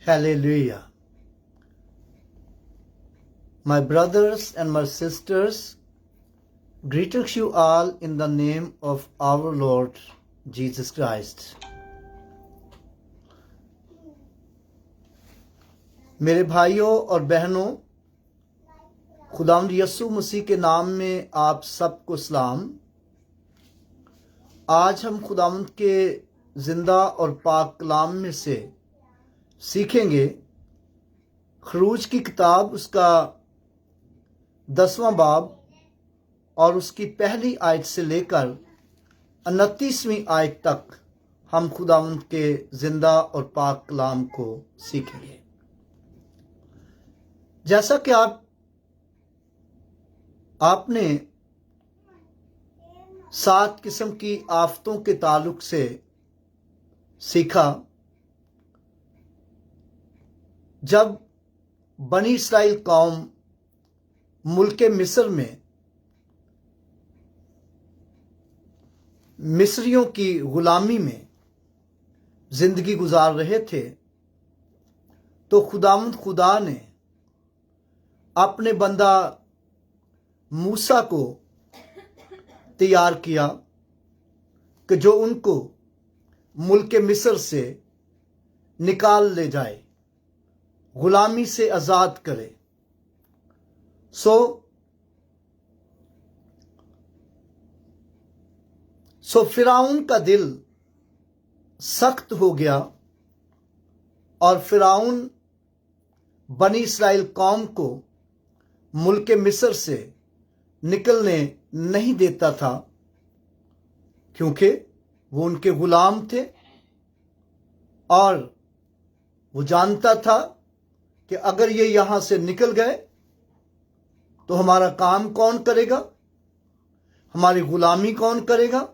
Hallelujah. My brothers and my sisters, greetings you all in the name of our Lord Jesus Christ. मेरे भाइयों और बहनों, खुदावंद यीशु मसीह के नाम में आप सबको सलाम। आज हम खुदावंद के जिंदा और पाक कलाम में से सीखेंगे खरूज की किताब, उसका 10वां बाब और उसकी पहली आयत से लेकर 29वीं आयत तक हम खुदावंद के जिंदा और पाक कलाम को सीखेंगे। जैसा कि आपने 7 किस्म की आफतों के ताल्लुक से सीखा। जब बनी इस्राइल कौम मुल्क मिस्र में मिस्रियों की गुलामी में जिंदगी गुजार रहे थे, तो खुदावंद खुदा ने अपने बंदा मूसा को तैयार किया कि जो उनको मुल्क मिस्र से निकाल ले जाए, गुलामी से आजाद करे। सो फिरौन का दिल सख्त हो गया और फिरौन बनी इस्राइल कौम को मुल्क मिस्र से निकलने नहीं देता था, क्योंकि वो उनके गुलाम थे और वो जानता था कि अगर ये यहां से निकल गए तो हमारा काम कौन करेगा, हमारी गुलामी कौन करेगा,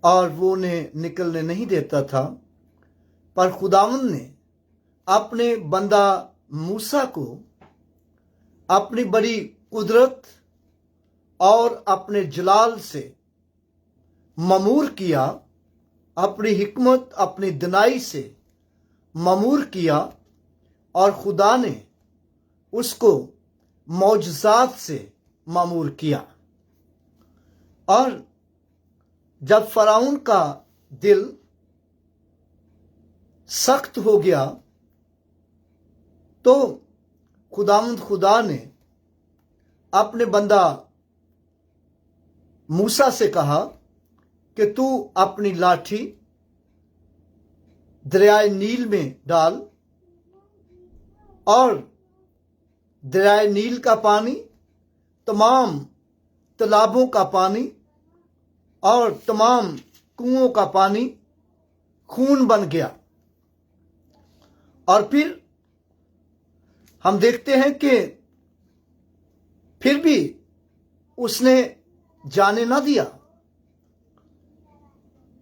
और वो उन्हें निकलने नहीं देता था। पर खुदावंद ने अपने बंदा मूसा को अपनी बड़ी कुदरत और अपने जलाल से ममूर किया, अपनी हिकमत, अपनी दिनाई से ममूर किया, और खुदा ने उसको मौजज़ात से मामूर किया। और जब फराउन का दिल सख्त हो गया तो खुदावंद खुदा ने अपने बंदा मूसा से कहा कि तू अपनी लाठी दरियाए नील में डाल, और दरियाए नील का पानी, तमाम तालाबों का पानी और तमाम कुओं का पानी खून बन गया। और फिर हम देखते हैं कि फिर भी उसने जाने ना दिया,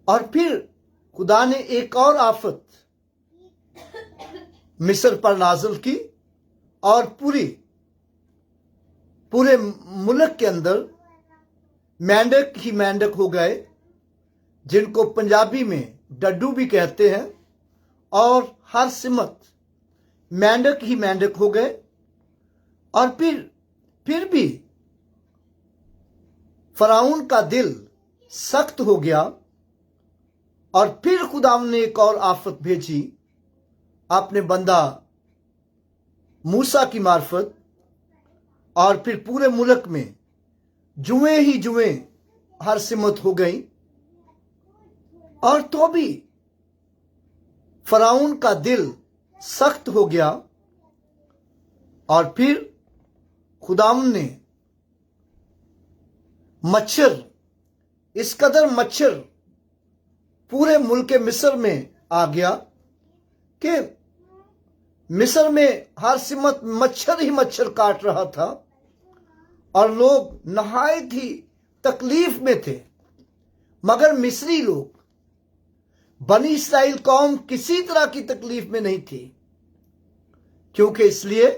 और फिर खुदा ने एक और आफत मिस्र पर नाज़िल की, और पूरे मुल्क के अंदर मेंढक ही मेंढक हो गए, जिनको पंजाबी में डड्डू भी कहते हैं, और हर सिमत मेंढक ही मेंढक हो गए। और फिर भी फराउन का दिल सख्त हो गया, और फिर खुदावंद ने एक और आफत भेजी अपने बंदा मूसा की मार्फत, और फिर पूरे मुल्क में जुएं ही जुएं हर सिमत हो गई। और तो भी फराउन का दिल सख्त हो गया, और फिर खुदावंद ने मच्छर, इस कदर मच्छर पूरे मुल्क मिस्र में आ गया कि मिस्र में हर सिमत मच्छर ही मच्छर काट रहा था, और लोग नहायत ही तकलीफ में थे। मगर मिस्री लोग, बनी इस्राइल कौम किसी तरह की तकलीफ में नहीं थी, क्योंकि इसलिए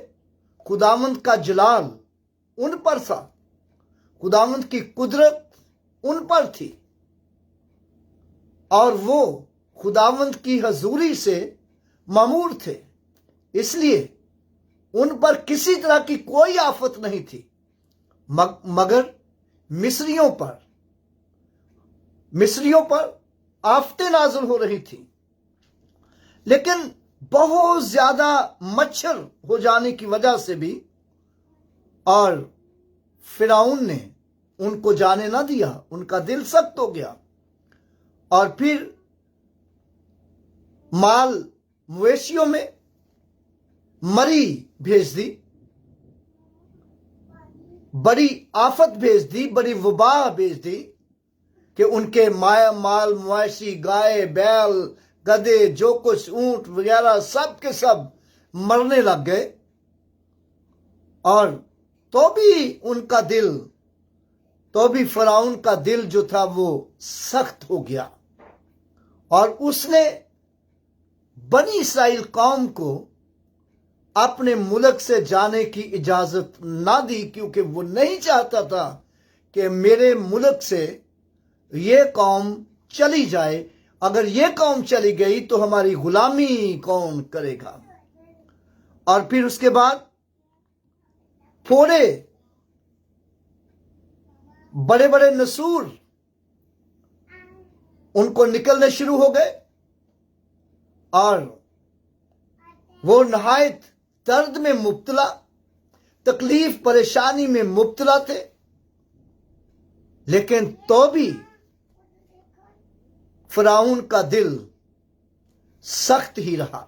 खुदावंद का जलाल उन पर था, खुदावंद की कुदरत उन पर थी, और वो खुदावंद की हजूरी से मामूर थे, इसलिए उन पर किसी तरह की कोई आफत नहीं थी, मगर मिस्रियों पर आफतें नाज़िल हो रही थी। लेकिन बहुत ज्यादा मच्छर हो जाने की वजह से भी और फिरौन ने उनको जाने ना दिया, उनका दिल सख्त हो गया और फिर माल मवेशियों में मरी भेज दी, बड़ी आफत भेज दी, बड़ी वबा भेज दी कि उनके माल मवेशी, गाय बैल गधे, जो कुछ ऊंट वगैरह सब के सब मरने लग गए। और तो भी फिरौन का दिल जो था वो सख्त हो गया और उसने बनी इसराइल कौम को अपने मुल्क से जाने की इजाजत ना दी, क्योंकि वो नहीं चाहता था कि मेरे मुल्क से ये कौम चली जाए। अगर ये कौम चली गई तो हमारी गुलामी कौन करेगा। और फिर उसके बाद फोड़े, बड़े बड़े नसूर उनको निकलने शुरू हो गए और वो नहायत दर्द में मुब्तला, तकलीफ परेशानी में मुब्तला थे। लेकिन तो भी फिरौन का दिल सख्त ही रहा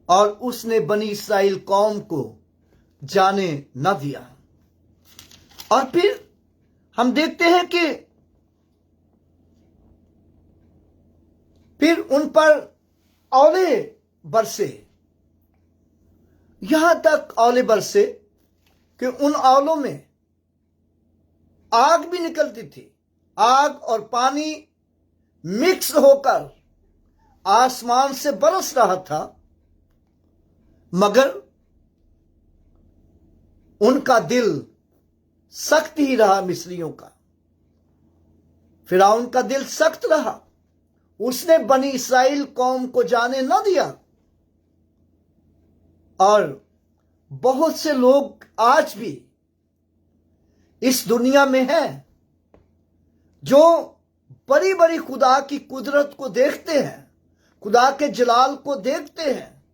और उसने बनी इसराइल कौम को जाने न दिया। और फिर हम देखते हैं कि फिर उन पर औले बरसे, यहां तक औले बरसे कि उन औलों में आग भी निकलती थी। आग और पानी मिक्स होकर आसमान से बरस रहा था, मगर उनका दिल सख्त ही रहा। मिस्रियों का, फिरौन का दिल सख्त रहा, उसने बनी इसराइल कौम को जाने न दिया। और बहुत से लोग आज भी इस दुनिया में हैं जो बड़ी बड़ी खुदा की कुदरत को देखते हैं, खुदा के जलाल को देखते हैं,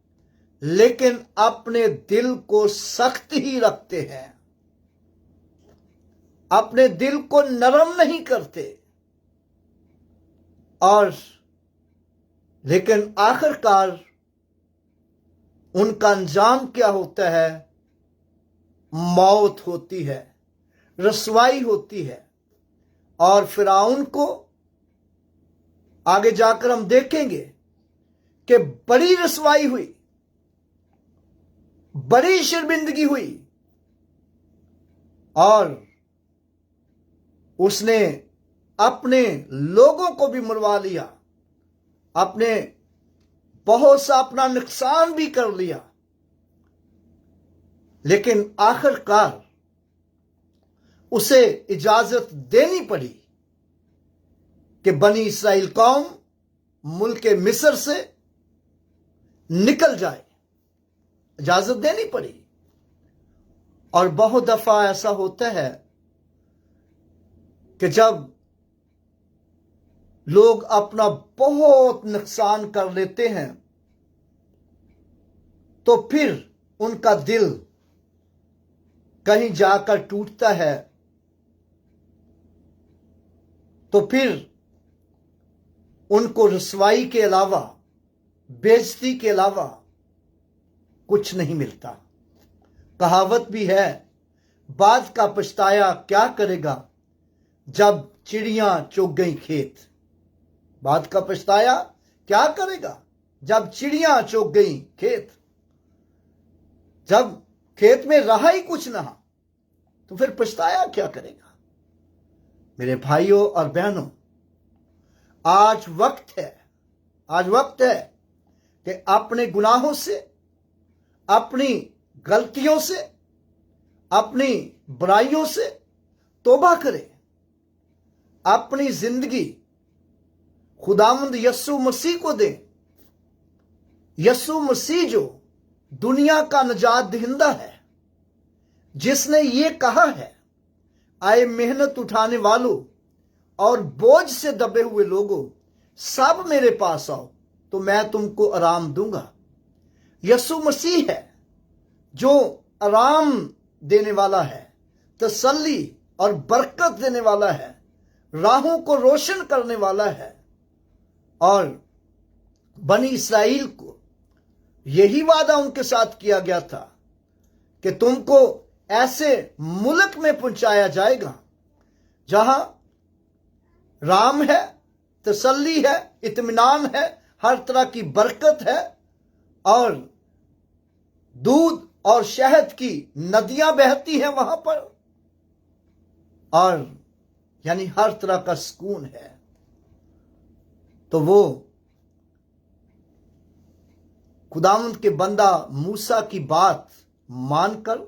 लेकिन अपने दिल को सख्त ही रखते हैं, अपने दिल को नरम नहीं करते। और लेकिन आखिरकार उनका अंजाम क्या होता है? मौत होती है, रसवाई होती है। और फिरौन को आगे जाकर हम देखेंगे कि बड़ी रसवाई हुई, बड़ी शर्मिंदगी हुई और उसने अपने लोगों को भी मरवा लिया, अपने बहुत सा अपना नुकसान भी कर लिया। लेकिन आखिरकार उसे इजाजत देनी पड़ी कि बनी इसराइल कौम मुल्क मिस्र से निकल जाए, इजाजत देनी पड़ी। और बहुत दफा ऐसा होता है कि जब लोग अपना बहुत नुकसान कर लेते हैं तो फिर उनका दिल कहीं जाकर टूटता है, तो फिर उनको रसवाई के अलावा, बेइज्जती के अलावा कुछ नहीं मिलता। कहावत भी है, बाद का पछताया क्या करेगा जब चिड़ियां चुग गई खेत। बाद का पछताया क्या करेगा जब चिड़ियां चुग गई खेत। जब खेत में रहा ही कुछ ना तो फिर पछताया क्या करेगा। मेरे भाइयों और बहनों, आज वक्त है कि अपने गुनाहों से, अपनी गलतियों से, अपनी बुराइयों से तौबा करें, अपनी जिंदगी खुदावंद यस्सु मसीह को दें यसु मसीह जो दुनिया का निजात दहिंदा है, जिसने ये कहा है, आए मेहनत उठाने वालों और बोझ से दबे हुए लोगों, सब मेरे पास आओ तो मैं तुमको आराम दूंगा। यसु मसीह है जो आराम देने वाला है, तसल्ली और बरकत देने वाला है, राहों को रोशन करने वाला है। और बनी इस्राएल को यही वादा उनके साथ किया गया था कि तुमको ऐसे मुल्क में पहुंचाया जाएगा जहां राम है, तसल्ली है, इत्मीनान है, हर तरह की बरकत है और दूध और शहद की नदियां बहती हैं वहां पर, और यानी हर तरह का सुकून है। तो वो खुदावंद के बंदा मूसा की बात मानकर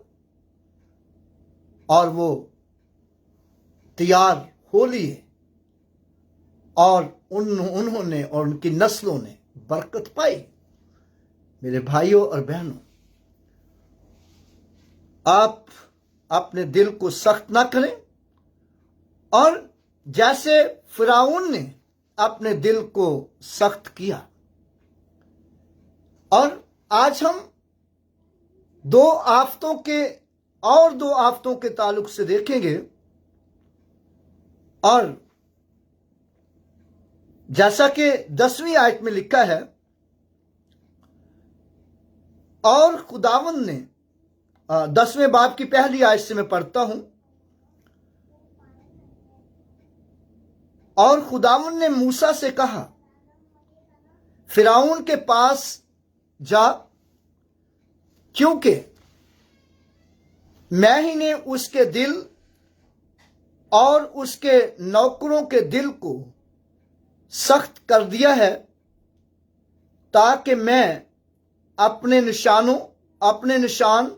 और वो तैयार हो लिए और उन्होंने और उनकी नस्लों ने बरकत पाई। मेरे भाइयों और बहनों, आप अपने दिल को सख्त ना करें, और जैसे फिरौन ने अपने दिल को सख्त किया। और आज हम दो आफतों के ताल्लुक से देखेंगे। और जैसा कि 10वीं आयत में लिखा है, और खुदावंद ने 10वें बाब की पहली आयत से मैं पढ़ता हूं। और खुदावंद ने मूसा से कहा, फिरौन के पास जा, क्योंकि मैं ही ने उसके दिल और उसके नौकरों के दिल को सख्त कर दिया है, ताकि मैं अपने निशान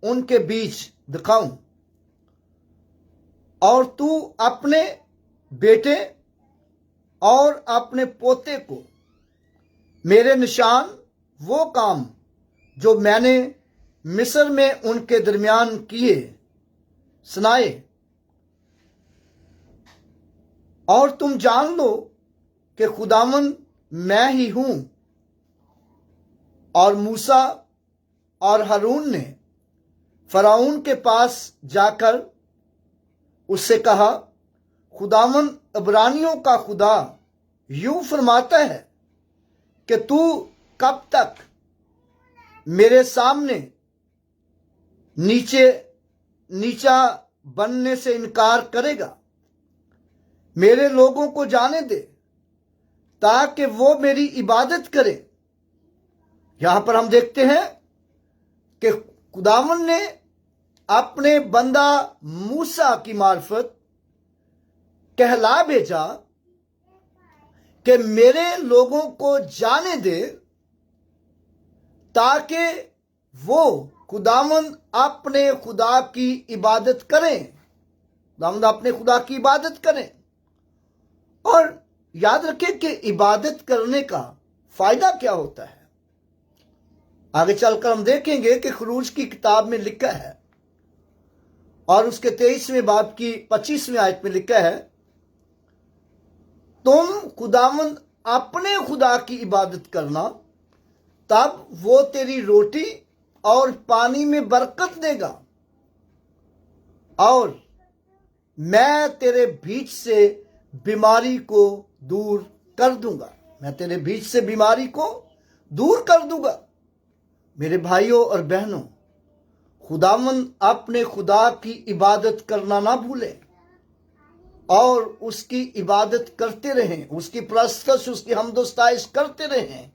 उनके बीच दिखाऊं, और तू अपने बेटे और अपने पोते को मेरे निशान, वो काम जो मैंने मिस्र में उनके दरमियान किए, सुनाए। और तुम जान लो कि खुदावंद मैं ही हूं। और मूसा और हारून ने फिरौन के पास जाकर उससे कहा, खुदावंद इब्रानियों का खुदा यूं फरमाता है कि तू कब तक मेरे सामने नीचा बनने से इनकार करेगा? मेरे लोगों को जाने दे ताकि वो मेरी इबादत करें। यहां पर हम देखते हैं कि खुदावंद ने अपने बंदा मूसा की मार्फत कहला भेजा कि मेरे लोगों को जाने दे ताकि वो खुदावंद अपने खुदा की इबादत करें। खुदावंद अपने खुदा की इबादत करें। और याद रखें कि इबादत करने का फायदा क्या होता है। आगे चलकर हम देखेंगे कि खरूज की किताब में लिखा है और उसके 23वें बाब की 25वीं आयत में लिखा है, तुम खुदावंद अपने खुदा की इबादत करना, तब वो तेरी रोटी और पानी में बरकत देगा, और मैं तेरे बीच से बीमारी को दूर कर दूंगा। मैं तेरे बीच से बीमारी को दूर कर दूंगा। मेरे भाइयों और बहनों, खुदावंद अपने खुदा की इबादत करना ना भूलें और उसकी इबादत करते रहें, उसकी परस्तश, उसकी हमदोस्ताइश करते रहें,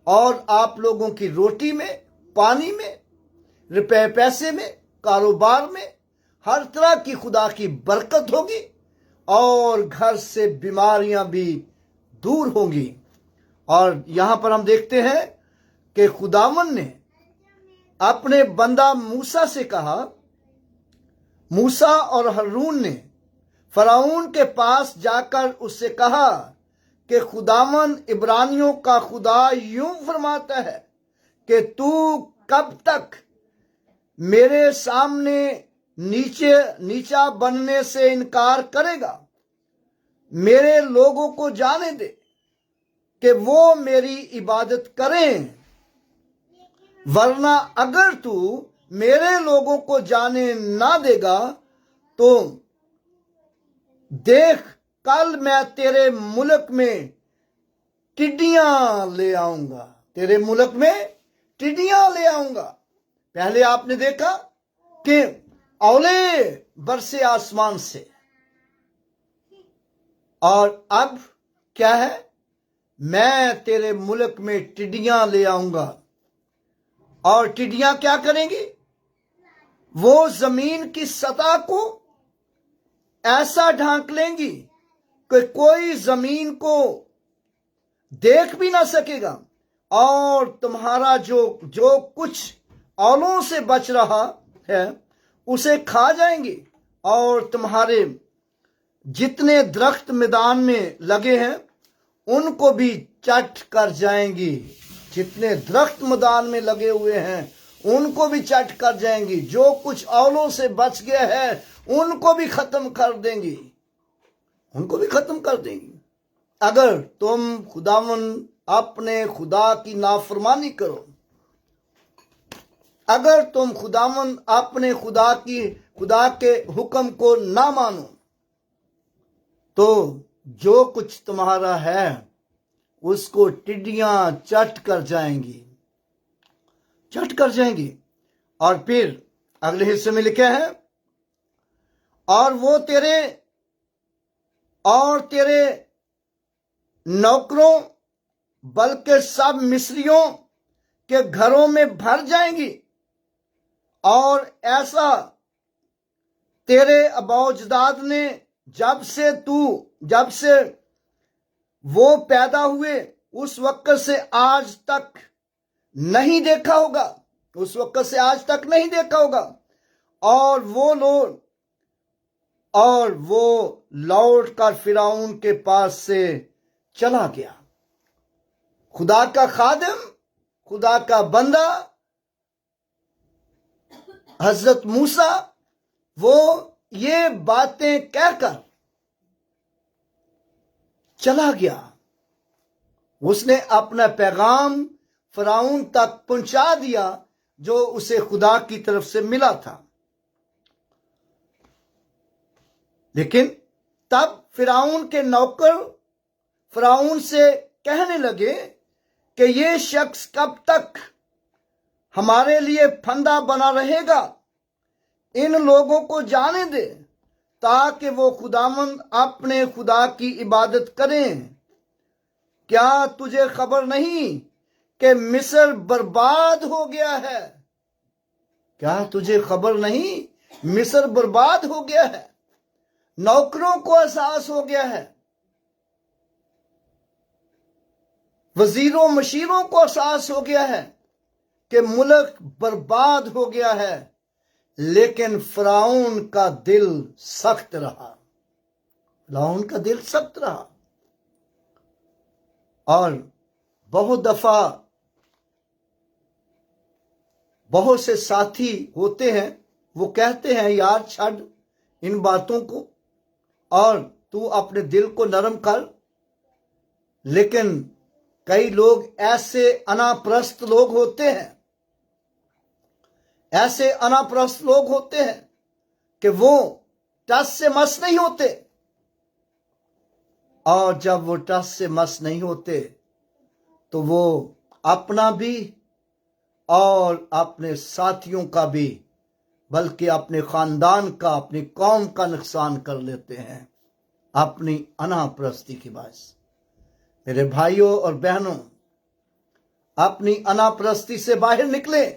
और आप लोगों की रोटी में, पानी में, रुपए पैसे में, कारोबार में हर तरह की खुदा की बरकत होगी और घर से बीमारियां भी दूर होंगी। और यहां पर हम देखते हैं कि खुदावंद ने अपने बंदा मूसा से कहा, मूसा और हारून ने फिरौन के पास जाकर उससे कहा کہ خداوند عبرانیوں کا خدا یوں فرماتا ہے کہ تو کب تک میرے سامنے نیچا بننے سے انکار کرے گا؟ میرے لوگوں کو جانے دے کہ وہ میری عبادت کریں، ورنہ اگر تو میرے لوگوں کو جانے نہ دے گا تو دیکھ کل میں تیرے ملک میں ٹڈیاں لے آؤں گا، تیرے ملک میں ٹڈیاں لے آؤں گا۔ پہلے آپ نے دیکھا کہ اولے برسے آسمان سے، اور اب کیا ہے؟ میں تیرے ملک میں ٹڈیاں لے آؤں گا، اور ٹڈیاں کیا کریں گی؟ وہ زمین کی سطح کو ایسا ڈھانک لیں گی کہ کوئی زمین کو دیکھ بھی نہ سکے گا، اور تمہارا جو کچھ اولوں سے بچ رہا ہے اسے کھا جائیں گی، اور تمہارے جتنے درخت میدان میں لگے ہیں ان کو بھی چٹ کر جائیں گی، جتنے درخت میدان میں لگے ہوئے ہیں ان کو بھی چٹ کر جائیں گی، جو کچھ اولوں سے بچ گیا ہے ان کو بھی ختم کر دیں گی، ان کو بھی ختم کر دیں گی۔ اگر تم خداوند اپنے خدا کی نافرمانی کرو، اگر تم خداوند اپنے خدا کے حکم کو نہ مانو، تو جو کچھ تمہارا ہے اس کو ٹڈیاں چٹ کر جائیں گی، چٹ کر جائیں گی۔ اور پھر اگلے حصے میں لکھا ہے، اور وہ تیرے نوکروں بلکہ سب مصریوں کے گھروں میں بھر جائیں گی، اور ایسا تیرے اباؤجداد نے جب سے وہ پیدا ہوئے اس وقت سے آج تک نہیں دیکھا ہوگا، اس وقت سے آج تک نہیں دیکھا ہوگا۔ اور وہ لوٹ کر فرعون کے پاس سے چلا گیا۔ خدا کا خادم، خدا کا بندہ حضرت موسیٰ، وہ یہ باتیں کہہ کر چلا گیا، اس نے اپنا پیغام فرعون تک پہنچا دیا جو اسے خدا کی طرف سے ملا تھا۔ لیکن تب فرعون کے نوکر فرعون سے کہنے لگے کہ یہ شخص کب تک ہمارے لیے پھندا بنا رہے گا؟ ان لوگوں کو جانے دے تاکہ وہ خداوند اپنے خدا کی عبادت کریں۔ کیا تجھے خبر نہیں کہ مصر برباد ہو گیا ہے؟ کیا تجھے خبر نہیں مصر برباد ہو گیا ہے؟ نوکروں کو احساس ہو گیا ہے، وزیروں مشیروں کو احساس ہو گیا ہے کہ ملک برباد ہو گیا ہے، لیکن فرعون کا دل سخت رہا، فرعون کا دل سخت رہا۔ اور بہت دفعہ بہت سے ساتھی ہوتے ہیں، وہ کہتے ہیں یار چھڈ ان باتوں کو اور تو اپنے دل کو نرم کر، لیکن کئی لوگ ایسے انا پرست لوگ ہوتے ہیں، ایسے انا پرست لوگ ہوتے ہیں کہ وہ ٹس سے مس نہیں ہوتے، اور جب وہ ٹس سے مس نہیں ہوتے تو وہ اپنا بھی اور اپنے ساتھیوں کا بھی، بلکہ اپنے خاندان کا، اپنی قوم کا نقصان کر لیتے ہیں اپنی انا پرستی کی باعث۔ میرے بھائیوں اور بہنوں، اپنی انا پرستی سے باہر نکلیں،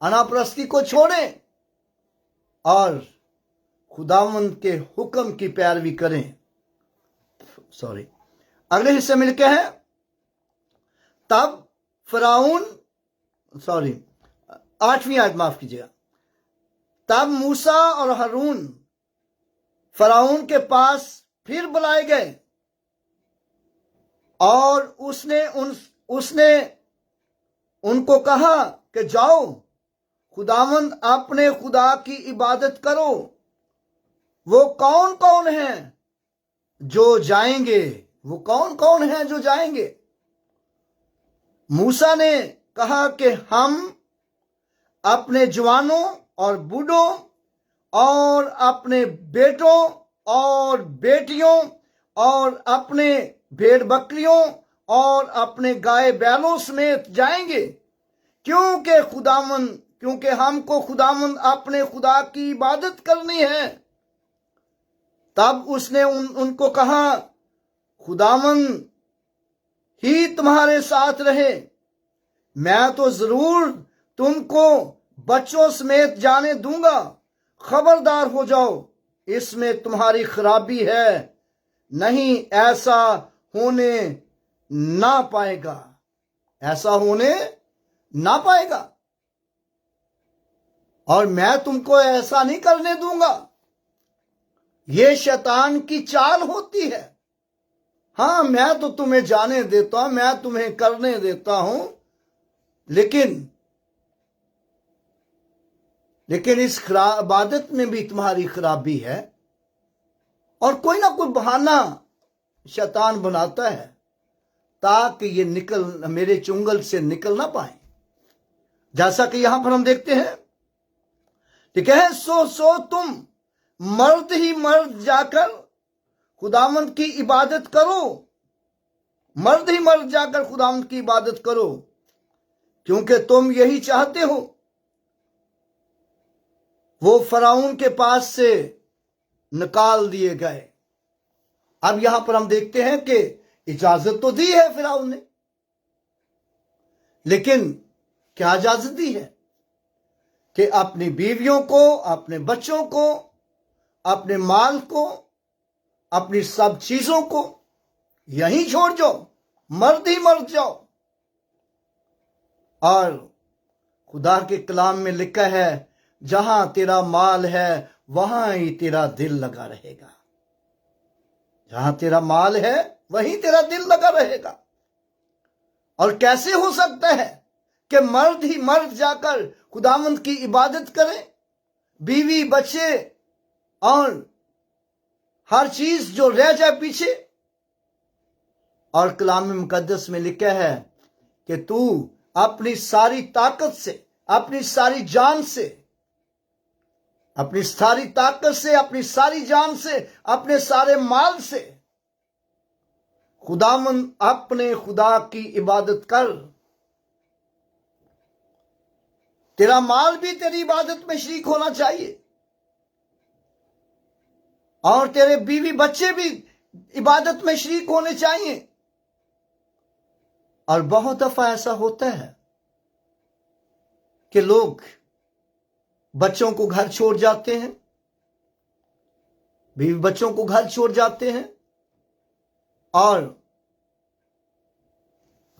انا پرستی کو چھوڑیں اور خداوند کے حکم کی پیروی کریں۔ اگلے حصے میں لکھا ہے، تب فرعون 8ویں آیت معاف کیجیے گا، تب موسیٰ اور ہارون فرعون کے پاس پھر بلائے گئے، اور اس نے ان کو کہا کہ جاؤ خداوند اپنے خدا کی عبادت کرو۔ وہ کون کون ہیں جو جائیں گے؟ وہ کون کون ہیں جو جائیں گے؟ موسیٰ نے کہا کہ ہم اپنے جوانوں اور بوڑھوں اور اپنے بیٹوں اور بیٹیوں اور اپنے بھیڑ بکریوں اور اپنے گائے بیلوں سمیت جائیں گے، کیونکہ ہم کو خداوند اپنے خدا کی عبادت کرنی ہے۔ تب اس نے ان کو کہا، خداوند ہی تمہارے ساتھ رہے، میں تو ضرور تم کو بچوں سمیت جانے دوں گا۔ خبردار ہو جاؤ، اس میں تمہاری خرابی ہے، نہیں ایسا ہونے نہ پائے گا، ایسا ہونے نہ پائے گا، اور میں تم کو ایسا نہیں کرنے دوں گا۔ یہ شیطان کی چال ہوتی ہے۔ ہاں میں تو تمہیں جانے دیتا ہوں، میں تمہیں کرنے دیتا ہوں، لیکن اس عبادت میں بھی تمہاری خرابی ہے، اور کوئی نہ کوئی بہانہ شیطان بناتا ہے تاکہ یہ میرے چنگل سے نکل نہ پائیں۔ جیسا کہ یہاں پر ہم دیکھتے ہیں، ٹھیک ہے، سو تم مرد ہی مرد جا کر خداوند کی عبادت کرو، مرد ہی مرد جا کر خداوند کی عبادت کرو، کیونکہ تم یہی چاہتے ہو۔ وہ فرعون کے پاس سے نکال دیے گئے۔ اب یہاں پر ہم دیکھتے ہیں کہ اجازت تو دی ہے فرعون نے، لیکن کیا اجازت دی ہے؟ کہ اپنی بیویوں کو، اپنے بچوں کو، اپنے مال کو، اپنی سب چیزوں کو یہیں چھوڑ جاؤ، مرد ہی مرد جاؤ۔ اور خدا کے کلام میں لکھا ہے، جہاں تیرا مال ہے وہاں ہی تیرا دل لگا رہے گا، جہاں تیرا مال ہے وہیں تیرا دل لگا رہے گا۔ اور کیسے ہو سکتا ہے کہ مرد ہی مرد جا کر خداوند کی عبادت کریں، بیوی بچے اور ہر چیز جو رہ جائے پیچھے؟ اور کلام مقدس میں لکھا ہے کہ تو اپنی ساری طاقت سے، اپنی ساری جان سے، اپنی ساری طاقت سے، اپنی ساری جان سے، اپنے سارے مال سے خداوند اپنے خدا کی عبادت کر۔ تیرا مال بھی تیری عبادت میں شریک ہونا چاہیے، اور تیرے بیوی بچے بھی عبادت میں شریک ہونے چاہیے۔ اور بہت دفعہ ایسا ہوتا ہے کہ لوگ بچوں کو گھر چھوڑ جاتے ہیں، بیوی بچوں کو گھر چھوڑ جاتے ہیں، اور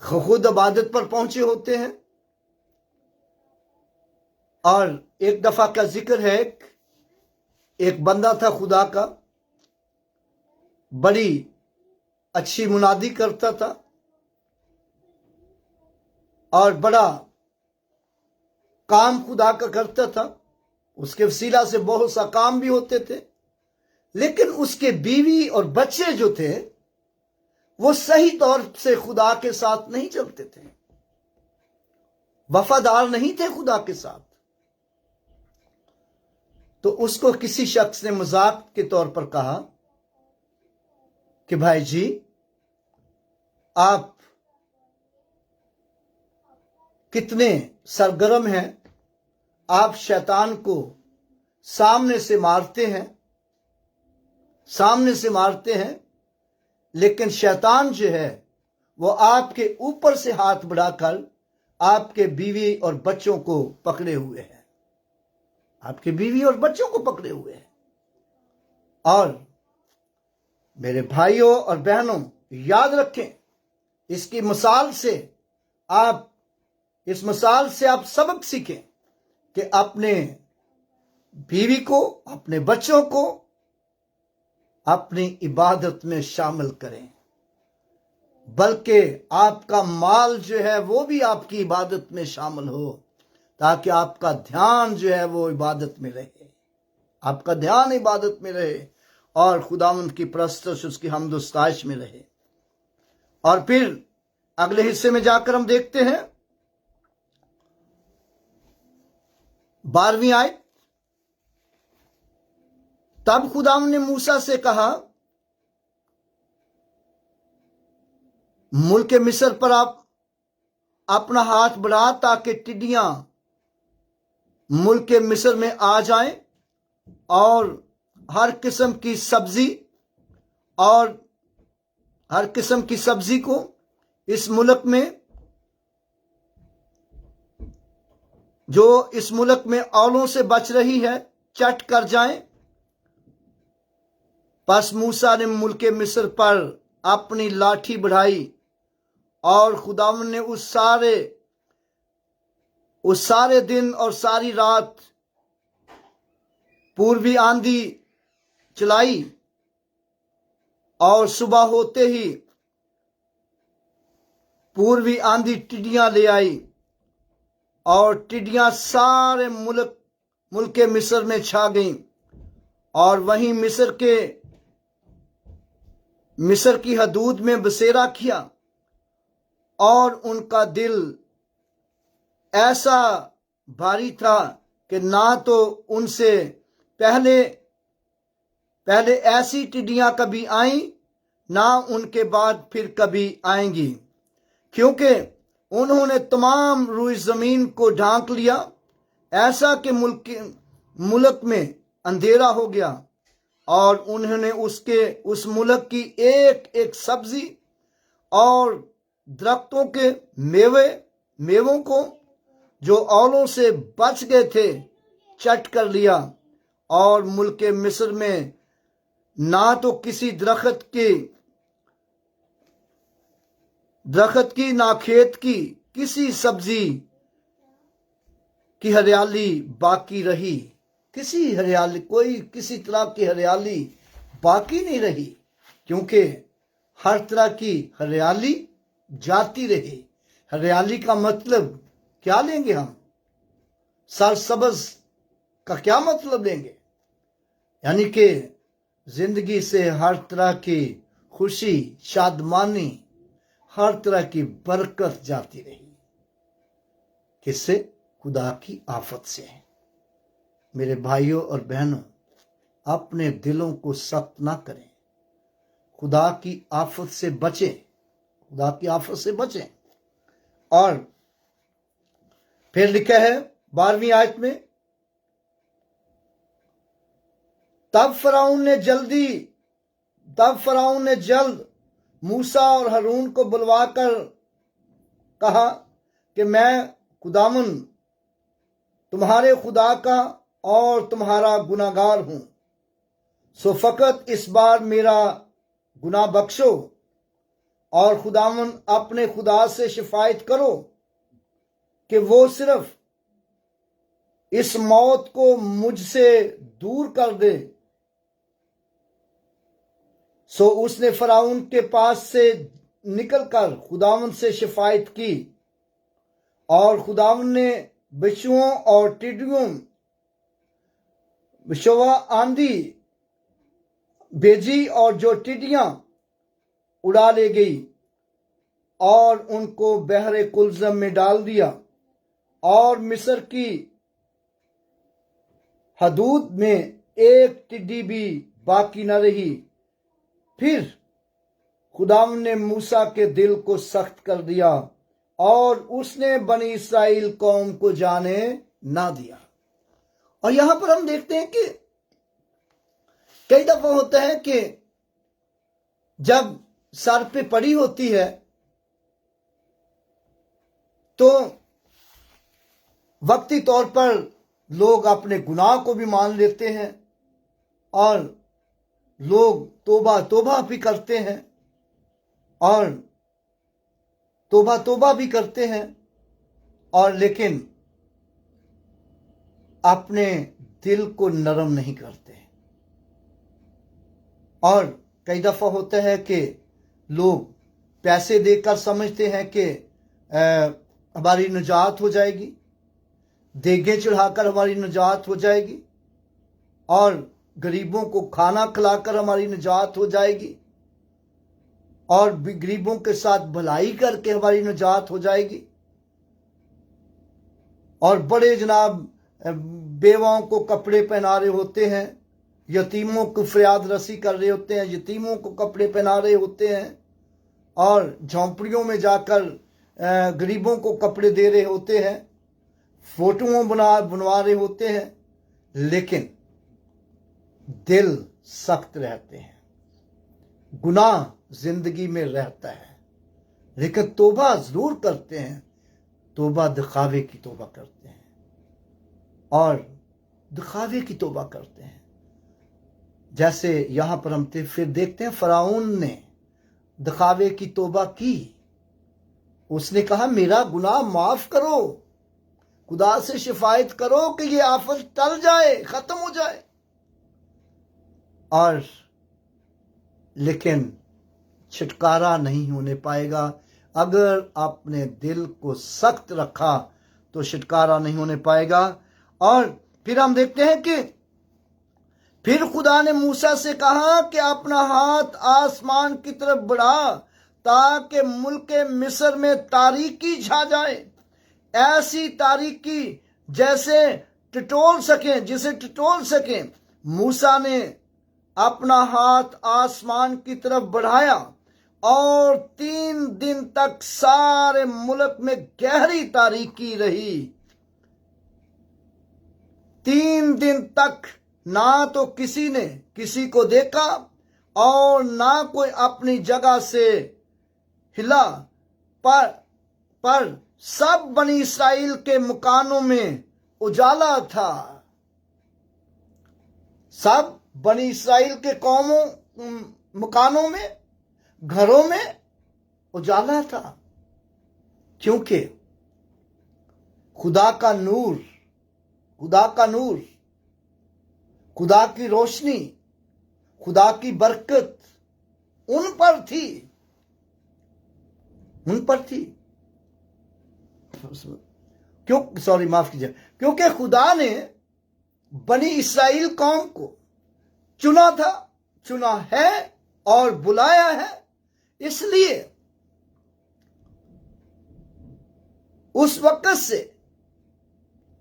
خود عبادت پر پہنچے ہوتے ہیں۔ اور ایک دفعہ کا ذکر ہے، ایک بندہ تھا خدا کا، بڑی اچھی منادی کرتا تھا اور بڑا کام خدا کا کرتا تھا، اس کے وسیلہ سے بہت سا کام بھی ہوتے تھے، لیکن اس کے بیوی اور بچے جو تھے وہ صحیح طور سے خدا کے ساتھ نہیں چلتے تھے، وفادار نہیں تھے خدا کے ساتھ۔ تو اس کو کسی شخص نے مذاق کے طور پر کہا کہ بھائی جی، آپ کتنے سرگرم ہیں، آپ شیطان کو سامنے سے مارتے ہیں، لیکن شیطان جو ہے وہ آپ کے اوپر سے ہاتھ بڑھا کر آپ کے بیوی اور بچوں کو پکڑے ہوئے ہیں، آپ کے بیوی اور بچوں کو پکڑے ہوئے ہیں۔ اور میرے بھائیوں اور بہنوں، یاد رکھیں، اس مثال سے آپ سبق سیکھیں کہ اپنے بیوی کو، اپنے بچوں کو اپنی عبادت میں شامل کریں، بلکہ آپ کا مال جو ہے وہ بھی آپ کی عبادت میں شامل ہو، تاکہ آپ کا دھیان جو ہے وہ عبادت میں رہے، آپ کا دھیان عبادت میں رہے اور خداوند کی پرستش، اس کی حمد و ستائش میں رہے۔ اور پھر اگلے حصے میں جا کر ہم دیکھتے ہیں 12ویں آیت، تب خداوند نے موسیٰ سے کہا، ملک مصر پر آپ اپنا ہاتھ بڑھا تاکہ ٹڈیاں ملک مصر میں آ جائیں، اور ہر قسم کی سبزی اور ہر قسم کی سبزی کو اس ملک میں، جو اس ملک میں اولوں سے بچ رہی ہے، چٹ کر جائیں۔ پس موسیٰ نے ملک مصر پر اپنی لاٹھی بڑھائی، اور خداوند نے اس سارے دن اور ساری رات پوروی آندھی چلائی، اور صبح ہوتے ہی پوروی آندھی ٹڈیاں لے آئی، اور ٹڈیاں سارے ملک مصر میں چھا گئیں، اور وہیں مصر کی حدود میں بسیرا کیا، اور ان کا دل ایسا بھاری تھا کہ نہ تو ان سے پہلے ایسی ٹڈیاں کبھی آئیں، نہ ان کے بعد پھر کبھی آئیں گی، کیونکہ انہوں نے تمام روئی زمین کو ڈھانک لیا، ایسا کہ ملک میں اندھیرا ہو گیا، اور انہوں نے اس ملک کی ایک ایک سبزی اور درختوں کے میووں کو جو اولوں سے بچ گئے تھے چٹ کر لیا، اور ملک مصر میں نہ تو کسی درخت کی نہ کھیت کی کسی سبزی کی ہریالی باقی رہی، کسی طرح کی ہریالی باقی نہیں رہی، کیونکہ ہر طرح کی ہریالی جاتی رہی۔ ہریالی کا مطلب کیا لیں گے ہم؟ سرسبز کا کیا مطلب لیں گے؟ یعنی کہ زندگی سے ہر طرح کی خوشی، شادمانی، ہر طرح کی برکت جاتی رہی۔ کس سے؟ خدا کی آفت سے۔ میرے بھائیوں اور بہنوں، اپنے دلوں کو سخت نہ کریں، خدا کی آفت سے بچیں، خدا کی آفت سے بچیں۔ اور پھر لکھا ہے 12ویں آیت میں، تب فرعون نے جلد موسیٰ اور ہارون کو بلوا کر کہا کہ میں خداوند تمہارے خدا کا اور تمہارا گناہگار ہوں، سو فقط اس بار میرا گناہ بخشو، اور خداوند اپنے خدا سے شفاعت کرو کہ وہ صرف اس موت کو مجھ سے دور کر دے۔ سو اس نے فرعون کے پاس سے نکل کر خداوند سے شفاعت کی، اور خداوند نے بچھوؤں اور ٹڈیوں بچھوا آندھی بھیجی، اور جو ٹڈیاں اڑا لے گئی، اور ان کو بحر کلزم میں ڈال دیا، اور مصر کی حدود میں ایک ٹڈی بھی باقی نہ رہی۔ پھر خداوند نے موسیٰ کے دل کو سخت کر دیا، اور اس نے بنی اسرائیل قوم کو جانے نہ دیا۔ اور یہاں پر ہم دیکھتے ہیں کہ کئی دفعہ ہوتا ہے کہ جب سر پہ پڑی ہوتی ہے تو وقتی طور پر لوگ اپنے گناہ کو بھی مان لیتے ہیں، اور لوگ توبہ بھی کرتے ہیں، اور توبہ بھی کرتے ہیں، اور لیکن اپنے دل کو نرم نہیں کرتے۔ اور کئی دفعہ ہوتا ہے کہ لوگ पैसे देकर समझते हैं कि हमारी निजात हो जाएगी, देगें चढ़ाकर हमारी निजात हो जाएगी, और गरीबों को खाना खिलाकर हमारी निजात हो जाएगी, और गरीबों के साथ भलाई करके हमारी निजात हो जाएगी, और बड़े जनाब बेवाओं को कपड़े पहना रहे होते हैं, यतीमों को फरियाद रसी कर रहे होते हैं, यतीमों को कपड़े पहना रहे होते हैं, और झोंपड़ियों में जाकर गरीबों को कपड़े दे रहे होते हैं, फोटों बनवा रहे होते हैं, लेकिन दिल सख्त रहते हैं, गुनाह जिंदगी में रहता है, लेकिन तौबा जरूर करते हैं, तौबा दिखावे की तौबा करते हैं, और दिखावे की तौबा करते हैं। जैसे यहां पर हम फिर देखते हैं, फराउन ने दिखावे की तौबा की। उसने कहा मेरा गुनाह माफ करो, खुदा से शिफायत करो कि ये आफत टल जाए, खत्म हो जाए, और लेकिन छुटकारा नहीं होने पाएगा। अगर आपने दिल को सख्त रखा तो छुटकारा नहीं होने पाएगा। और फिर हम देखते हैं कि फिर खुदा ने मूसा से कहा कि अपना हाथ आसमान की तरफ बढ़ा ताकि मुल्क मिस्र में तारीकी छा जाए, ऐसी तारीकी जिसे टटोल सके। मूसा ने अपना हाथ आसमान की तरफ बढ़ाया और 3 दिन तक सारे मुल्क में गहरी तारीकी रही। 3 दिन तक ना तो किसी ने किसी को देखा और ना कोई अपनी जगह से हिला, पर सब बनी इसराइल के मकानों में उजाला था। सब बनी इसराइल के मकानों में, घरों में उजाला था, क्योंकि खुदा का नूर, खुदा की रोशनी, खुदा की बरकत उन पर थी। क्योंकि खुदा ने बनी इसराइल कौम को चुना है और बुलाया है। इसलिए उस वक्त से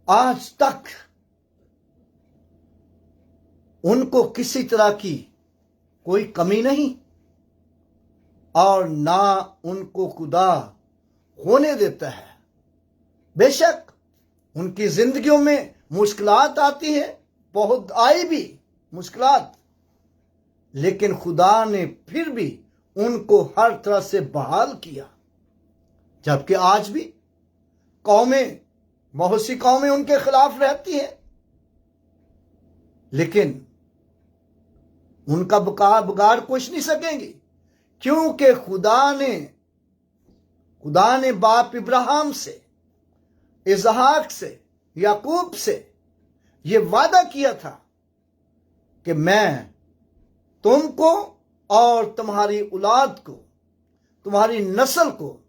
आज तक उनको किसी तरह की कोई कमी नहीं, और ना उनको खुदा होने देता है। बेशक उनकी जिंदगियों में मुश्किलात आती हैं, बहुत आई भी मुश्किलात, लेकिन खुदा ने फिर भी उनको हर तरह से बहाल किया। जबकि आज भी बहुत सी कौमें उनके खिलाफ रहती हैं, लेकिन उनका बिगाड़ कुछ नहीं सकेंगी, क्योंकि खुदा ने बाप इब्राहिम से, इसहाक से, याकूब से ये वादा किया था कि मैं तुमको और तुम्हारी औलाद को, तुम्हारी नस्ल को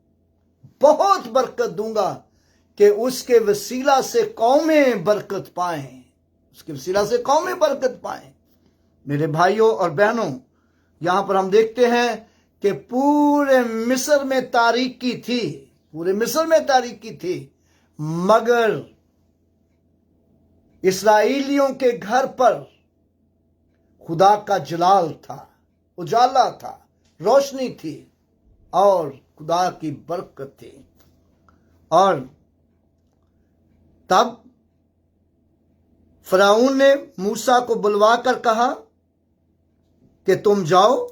बहुत बरकत दूंगा कि उसके वसीला से कौमें बरकत पाएं। मेरे भाइयों और बहनों, यहां पर हम देखते हैं कि पूरे मिस्र में तारीकी थी, मगर इस्राएलियों के घर पर खुदा का जलाल था, उजाला था, रोशनी थी और खुदा की बरकत थी। और तब फराउन ने मूसा को बुलवा कर कहा कि तुम जाओ,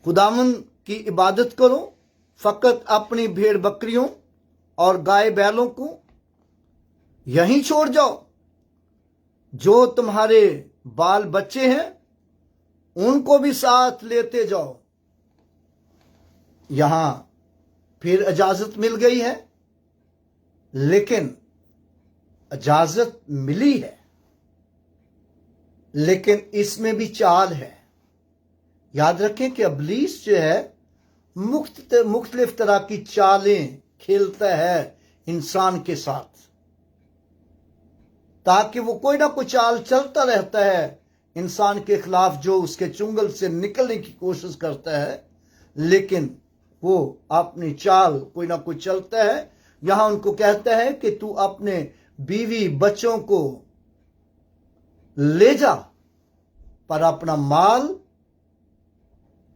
खुदावंद की इबादत करो, फकत अपनी भेड़ बकरियों और गाय बैलों को यहीं छोड़ जाओ, जो तुम्हारे बाल बच्चे हैं उनको भी साथ लेते जाओ। यहां फिर इजाजत मिल गई है, लेकिन इजाजत मिली है, लेकिन इसमें भी चाल है। याद रखें कि इब्लीस जो है मुख्तलिफ तरह की चालें खेलता है इंसान के साथ, ताकि वो कोई ना कोई चाल चलता रहता है इंसान के खिलाफ, जो उसके चुंगल से निकलने की कोशिश करता है, लेकिन वो अपनी चाल कोई ना कोई चलता है। यहां उनको कहता है कि तू अपने बीवी बच्चों को ले जा, पर अपना माल,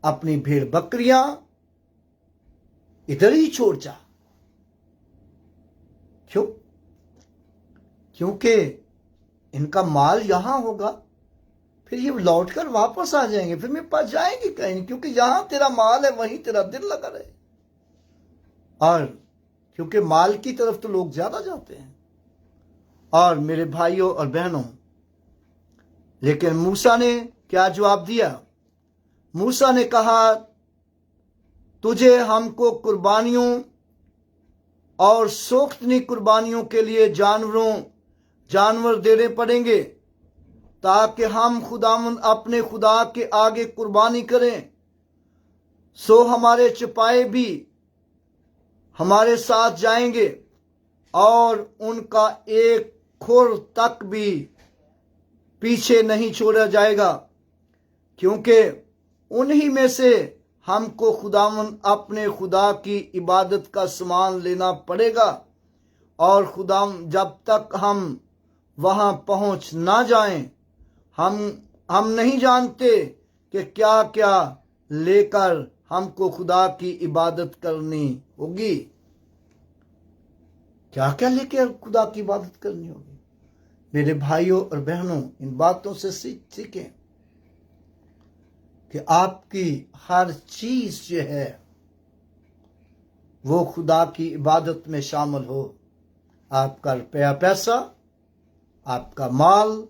अपनी भेड़ बकरियां इधर ही छोड़ जा। क्यों? क्योंकि इनका माल यहां होगा, फिर ये लौटकर वापस आ जाएंगे, फिर मेरे पास जाएंगे कहीं, क्योंकि जहां तेरा माल है वहीं तेरा दिल लगा रहे। और क्योंकि माल की तरफ तो लोग ज्यादा जाते हैं। और मेरे भाइयों और बहनों, लेकिन मूसा ने क्या जवाब दिया? मूसा ने कहा, तुझे हमको कुर्बानियों और सोख्तनी कुर्बानियों के लिए जानवर देने पड़ेंगे, ताकि हम खुदावंद अपने खुदा के आगे कुर्बानी करें। सो हमारे सिपाही भी हमारे साथ जाएंगे और उनका एक खुर तक भी पीछे नहीं छोड़ा जाएगा, क्योंकि उन्हीं में से हमको खुदावंद अपने खुदा की इबादत का सामान लेना पड़ेगा। और खुदावंद जब तक हम वहां पहुंच ना जाएं, हम नहीं जानते कि क्या क्या लेकर हमको खुदा की इबादत करनी होगी। क्या क्या लेकर खुदा की इबादत करनी होगी? मेरे भाइयों और बहनों, इन बातों से सीखें कि आपकी हर चीज जो है वो खुदा की इबादत में शामिल हो। आपका रुपया पैसा, आपका माल,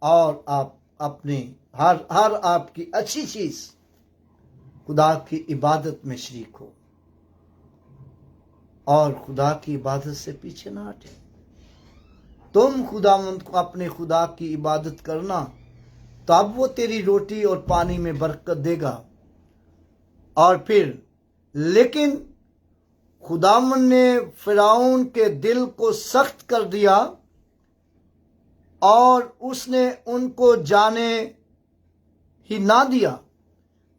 और आप अपनी हर आपकी अच्छी चीज खुदा की इबादत में शरीक हो, और खुदा की इबादत से पीछे ना हटे। तुम खुदावंद को अपने खुदा की इबादत करना, तब वो तेरी रोटी और पानी में बरकत देगा। और फिर लेकिन खुदावंद ने फिरौन के दिल को सख्त कर दिया, और उसने उनको जाने ही ना दिया।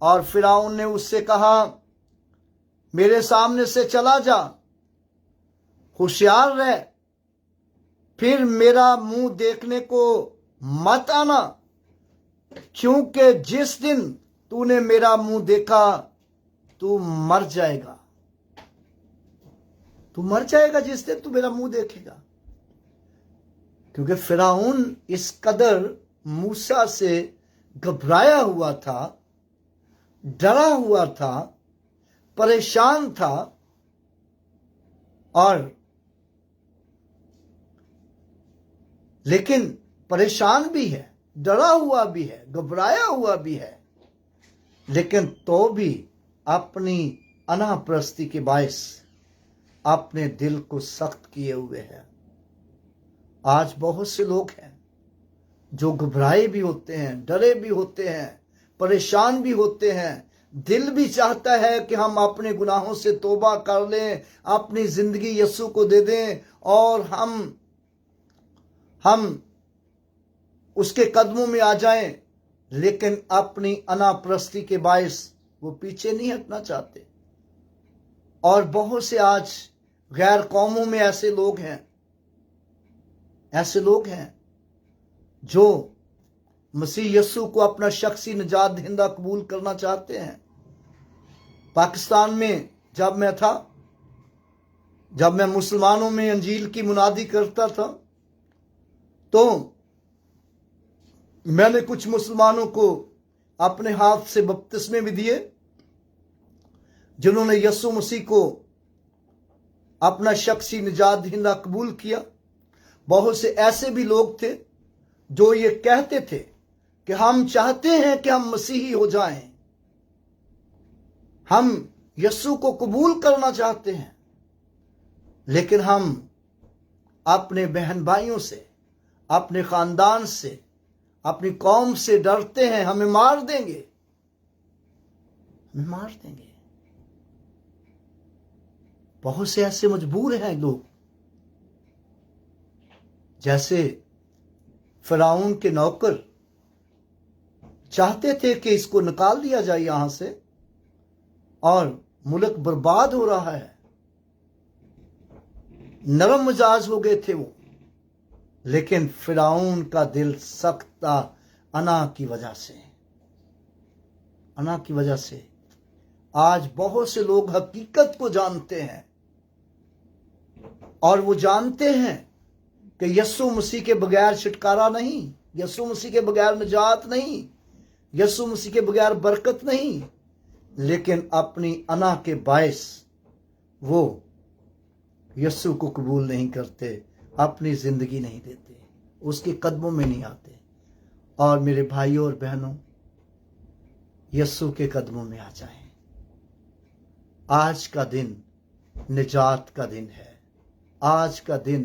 और फिरौन ने उससे कहा, मेरे सामने से चला जा, होशियार रह, फिर मेरा मुंह देखने को मत आना, क्योंकि जिस दिन तूने मेरा मुंह देखा तू मर जाएगा। तू मर जाएगा जिस दिन तू मेरा मुंह देखेगा। क्योंकि फिरौन इस कदर मूसा से घबराया हुआ था, डरा हुआ था, परेशान था, और लेकिन परेशान भी है, डरा हुआ भी है, घबराया हुआ भी है, लेकिन तो भी अपनी अनापरस्ती के बायस अपने दिल को सख्त किए हुए है। आज बहुत से लोग हैं जो घबराए भी होते हैं, डरे भी होते हैं, परेशान भी होते हैं। दिल भी चाहता है कि हम अपने गुनाहों से तौबा कर लें, अपनी जिंदगी यीशु को दे दें, और हम उसके कदमों में आ जाएं, लेकिन अपनी अनापरस्ती के बायस वो पीछे नहीं हटना चाहते। और बहुत से आज गैर कौमों में ऐसे लोग हैं जो मसीह यीशु को अपना शख्सी निजात दहिंदा कबूल करना चाहते हैं। पाकिस्तान में जब मैं मुसलमानों में अंजील की मुनादी करता था, तो मैंने कुछ मुसलमानों को अपने हाथ से बपतिस्मे भी दिए, जिन्होंने यीशु मसीह को अपना शख्सी निजात दहिंदा कबूल किया। बहुत से ऐसे भी लोग थे जो ये कहते थे कि हम चाहते हैं कि हम मसीही हो जाएं, हम यीशु को कबूल करना चाहते हैं, लेकिन हम अपने बहन भाइयों से, अपने खानदान से, अपनी कौम से डरते हैं, हमें मार देंगे। ہمیں مار دیں گے. بہت سے ایسے مجبور ہیں لوگ، جیسے فرعون کے نوکر چاہتے تھے کہ اس کو نکال دیا جائے یہاں سے، اور ملک برباد ہو رہا ہے. نرم مزاج ہو گئے تھے وہ، لیکن فرعون کا دل سخت تھا انا کی وجہ سے. آج بہت سے لوگ حقیقت کو جانتے ہیں، اور وہ جانتے ہیں کہ یسوع مسیح کے بغیر چھٹکارا نہیں، یسوع مسیح کے بغیر نجات نہیں، یسوع مسیح کے بغیر برکت نہیں، لیکن اپنی انا کے باعث وہ یسوع کو قبول نہیں کرتے، اپنی زندگی نہیں دیتے، اس کے قدموں میں نہیں آتے. اور میرے بھائیوں اور بہنوں، یسوع کے قدموں میں آ جائیں. آج کا دن نجات کا دن ہے، آج کا دن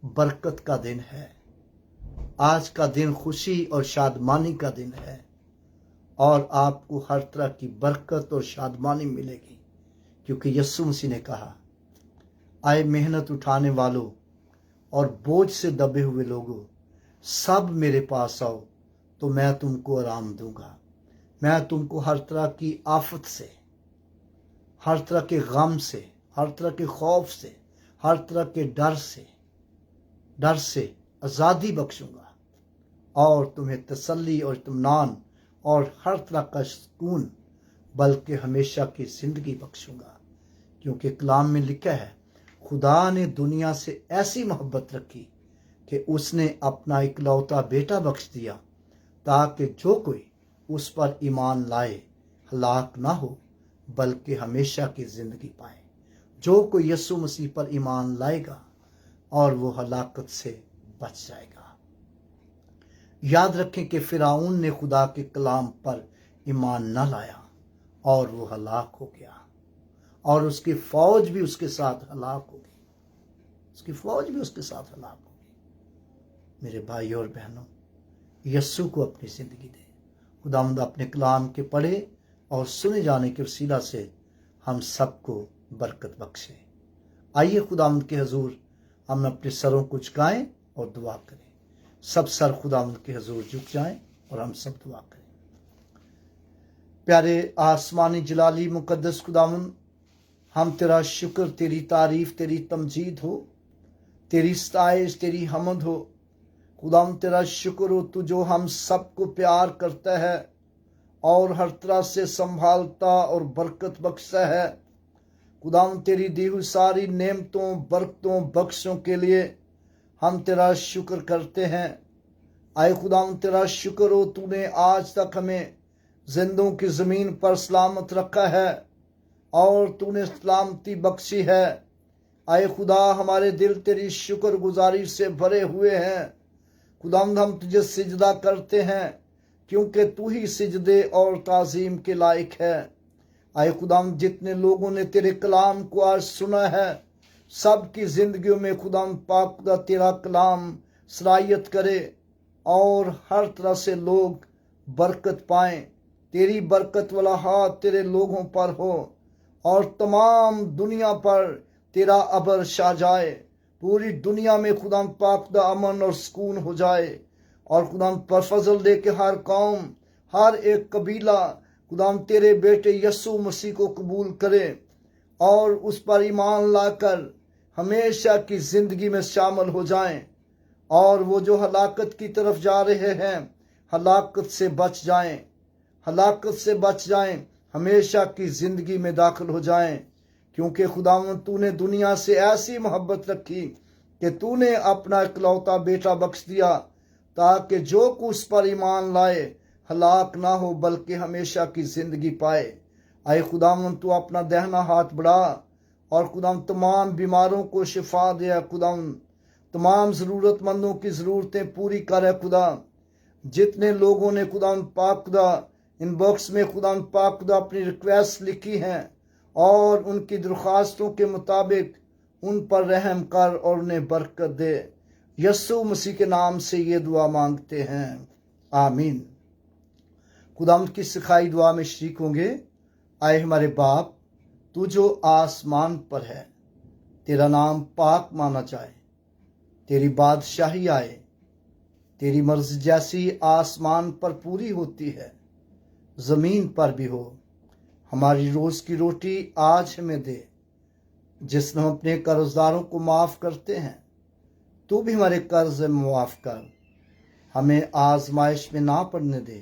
برکت کا دن ہے، آج کا دن خوشی اور شادمانی کا دن ہے، اور آپ کو ہر طرح کی برکت اور شادمانی ملے گی، کیونکہ یسوع مسیح نے کہا، آئے محنت اٹھانے والوں اور بوجھ سے دبے ہوئے لوگوں، سب میرے پاس آؤ تو میں تم کو آرام دوں گا. میں تم کو ہر طرح کی آفت سے، ہر طرح کے غم سے، ہر طرح کے خوف سے، ہر طرح کے ڈر سے آزادی بخشوں گا، اور تمہیں تسلی اور اطمینان اور ہر طرح کا سکون، بلکہ ہمیشہ کی زندگی بخشوں گا. کیونکہ کلام میں لکھا ہے، خدا نے دنیا سے ایسی محبت رکھی کہ اس نے اپنا اکلوتا بیٹا بخش دیا، تاکہ جو کوئی اس پر ایمان لائے ہلاک نہ ہو بلکہ ہمیشہ کی زندگی پائے. جو کوئی یسوع مسیح پر ایمان لائے گا اور وہ ہلاکت سے بچ جائے گا. یاد رکھیں کہ فرعون نے خدا کے کلام پر ایمان نہ لایا اور وہ ہلاک ہو گیا، اور اس کی فوج بھی اس کے ساتھ ہلاک ہو گئی. میرے بھائیوں اور بہنوں، یسوع کو اپنی زندگی دے. خداوند اپنے کلام کے پڑھے اور سنے جانے کے وسیلہ سے ہم سب کو برکت بخشے. آئیے خداوند کے حضور ہم اپنے سروں کو جھکائیں اور دعا کریں. سب سر خداوند کے حضور جھک جائیں اور ہم سب دعا کریں. پیارے آسمانی جلالی مقدس خداوند، ہم تیرا شکر، تیری تعریف، تیری تمجید ہو، تیری ستائش، تیری حمد ہو. خداوند تیرا شکر ہو، تو جو ہم سب کو پیار کرتا ہے اور ہر طرح سے سنبھالتا اور برکت بخشتا ہے. خداوند تیری دی ہوئی ساری نعمتوں، برکتوں، بخشوں کے لیے ہم تیرا شکر کرتے ہیں. آئے خداوند تیرا شکر ہو، تو نے آج تک ہمیں زندوں کی زمین پر سلامت رکھا ہے اور تو نے سلامتی بخشی ہے. آئے خدا، ہمارے دل تیری شکر گزاری سے بھرے ہوئے ہیں. خداوند ہم تجھے سجدہ کرتے ہیں، کیونکہ تو ہی سجدے اور تعظیم کے لائق ہے. آئے خداوند، جتنے لوگوں نے تیرے کلام کو آج سنا ہے، سب کی زندگیوں میں خداوند پاک خدا تیرا کلام صلاحیت کرے اور ہر طرح سے لوگ برکت پائیں. تیری برکت والا ہاتھ تیرے لوگوں پر ہو اور تمام دنیا پر تیرا ابر چھا جائے. پوری دنیا میں خداوند پاک خدا امن اور سکون ہو جائے، اور خداوند پر فضل دے کے ہر قوم، ہر ایک قبیلہ خداوند تیرے بیٹے یسوع مسیح کو قبول کرے اور اس پر ایمان لا کر ہمیشہ کی زندگی میں شامل ہو جائیں. اور وہ جو ہلاکت کی طرف جا رہے ہیں، ہلاکت سے بچ جائیں، ہمیشہ کی زندگی میں داخل ہو جائیں. کیونکہ خداوند تو نے دنیا سے ایسی محبت رکھی کہ تو نے اپنا اکلوتا بیٹا بخش دیا، تاکہ جو کو اس پر ایمان لائے ہلاک نہ ہو بلکہ ہمیشہ کی زندگی پائے. آئے خداوند تو اپنا دہنا ہاتھ بڑھا اور خداوند تمام بیماروں کو شفا دے. خداوند تمام ضرورت مندوں کی ضرورتیں پوری کرے. خدا، جتنے لوگوں نے خداوند پاک خدا ان باکس میں خداوند پاک خدا اپنی ریکویسٹ لکھی ہیں اور ان کی درخواستوں کے مطابق ان پر رحم کر اور انہیں برکت دے. یسوع مسیح کے نام سے یہ دعا مانگتے ہیں، آمین. خداوند کی سکھائی دعا میں شریک ہوں گے. آئے ہمارے باپ، تو جو آسمان پر ہے، تیرا نام پاک مانا جائے، تیری بادشاہی آئے، تیری مرضی جیسی آسمان پر پوری ہوتی ہے زمین پر بھی ہو۔ ہماری روز کی روٹی آج ہمیں دے، جس میں ہم اپنے قرض داروں کو معاف کرتے ہیں، تو بھی ہمارے قرض معاف کر۔ ہمیں آزمائش میں نہ پڑنے دے،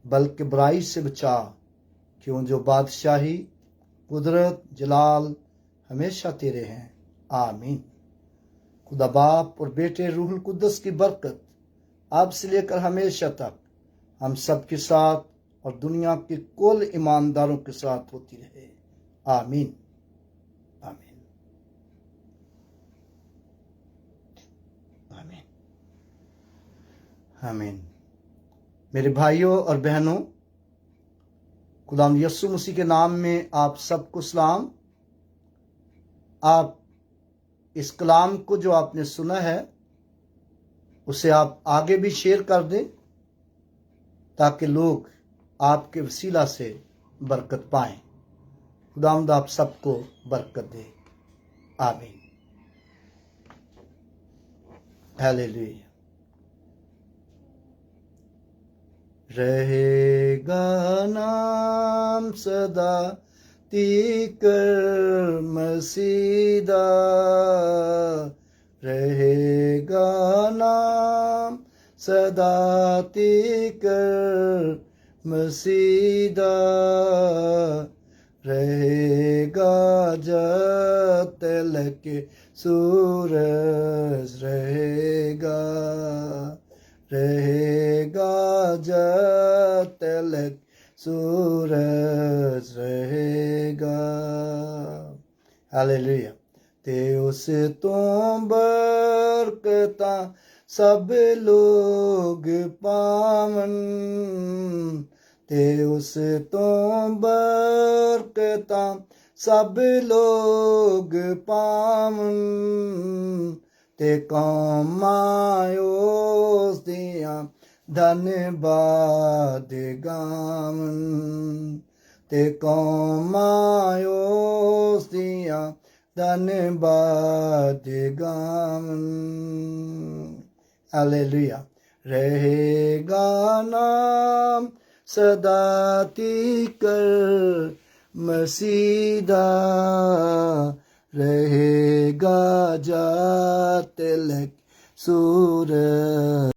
بلکہ برائی سے بچا، کیوں جو بادشاہی، قدرت، جلال ہمیشہ تیرے ہیں، آمین۔ خدا باپ اور بیٹے روح القدس کی برکت اب سے لے کر ہمیشہ تک ہم سب کے ساتھ اور دنیا کے کل ایمانداروں کے ساتھ ہوتی رہے، آمین، آمین، آمین، آمین۔ میرے بھائیوں اور بہنوں، خداوند یسوع مسیح کے نام میں آپ سب کو سلام۔ آپ اس کلام کو جو آپ نے سنا ہے اسے آپ آگے بھی شیئر کر دیں، تاکہ لوگ آپ کے وسیلہ سے برکت پائیں۔ خداوند آپ سب کو برکت دے، آمین، ہیلیلویا۔ رہے گا نام سدا تیکر مسیدہ، رہے گا نام سدا تیکر مسیدہ، رہے گا جب تلک سورج رہے گا، رہے گا جب تلک سورج رہے گا، ہیلیلویا۔ تے اس توں برکتاں سب لوگ پاون، تے اس توں برکتاں سب لوگ پاون، تے قوماں اس دیاں دھن باد گاون، تے قوماں اس دیاں دھن باد گاون، ہیلیلویا۔ رہے گا نام سدا تیکر مسیدہ، رہے گا جا تلک سورج